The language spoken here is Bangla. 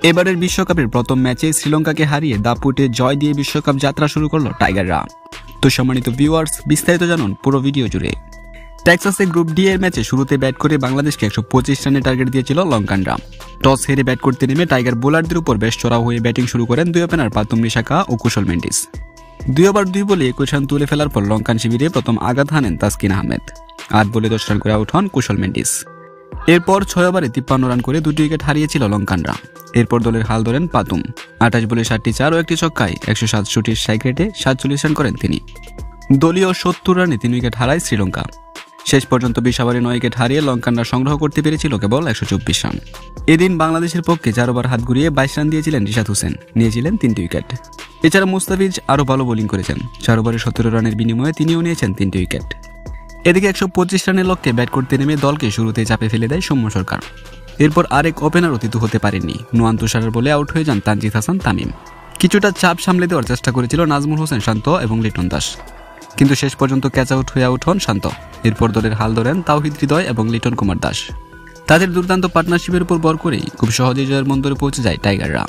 এবারের বিশ্বকাপের প্রথম ম্যাচে শ্রীলঙ্কাকে হারিয়ে দাপুটে জয় দিয়ে বিশ্বকাপ যাত্রা শুরু করলো টাইগাররা। তো সম্মানিত ভিউয়ার্স, বিস্তারিত জানুন পুরো ভিডিও জুড়ে। টেক্সাসে গ্রুপ ডি এর ম্যাচে শুরুতে ব্যাট করে বাংলাদেশকে 125 রানের টার্গেট দিয়েছিল লঙ্কানরা। টস হেরে ব্যাট করতে নেমে টাইগার বোলারদের উপর বেশ চড়াও হয়ে ব্যাটিং শুরু করেন দুই ওপেনার পাতুম নিশাকা ও কুশল মেন্ডিস। 2 ওভার 2 বলে 21 রান তুলে ফেলার পর লঙ্কান শিবিরে প্রথম আঘাত হানেন তাসকিন আহমেদ। 8 বলে 10 রান করে আউট হন কুশল মেন্ডিস। এরপর 6 ওভারে 53 রান করে 2টি উইকেট হারিয়েছিল লঙ্কানরা। এরপর দলের হাল ধরেন পাতুম। 28 বলে 7টি 4 ও একটি ছক্কায় 167 স্ট্রাইক রেটে 47 রান করেন তিনি। দলীয় 70 রানে 3 উইকেট হারায় শ্রীলঙ্কা। শেষ পর্যন্ত 20 ওভারে 9 উইকেট হারিয়ে লঙ্কানরা সংগ্রহ করতে পেরেছিল কেবল 124 রান। এদিন বাংলাদেশের পক্ষে 4 ওভার হাত ঘুরিয়ে 22 রান দিয়েছিলেন রিশাদ হোসেন, নিয়েছিলেন 3টি উইকেট। এছাড়া মুস্তাফিজ আরও ভালো বোলিং করেছেন। 4 ওভারে 17 রানের বিনিময়ে তিনিও নিয়েছেন 3টি উইকেট। এদিকে 125 রানের লক্ষ্যে ব্যাট করতে নেমে দলকে শুরুতেই চাপে ফেলে দেয় সৌম্য সরকার। এরপর আরেক ওপেনার অতিথ হতে পারেননি। নোয়ান তুষারের বলে আউট হয়ে যান তানজিদ হাসান তামিম। কিছুটা চাপ সামলে দেওয়ার চেষ্টা করেছিল নাজমুল হোসেন শান্ত এবং লিটন দাস, কিন্তু শেষ পর্যন্ত ক্যাচ আউট হয়ে আউট হন শান্ত। এরপর দলের হাল ধরেন তাওহিদ হৃদয় এবং লিটন কুমার দাস। তাদের দুর্দান্ত পার্টনারশিপের উপর ভর করেই খুব সহজেই জয়ের মন্দরে পৌঁছে যায় টাইগাররা।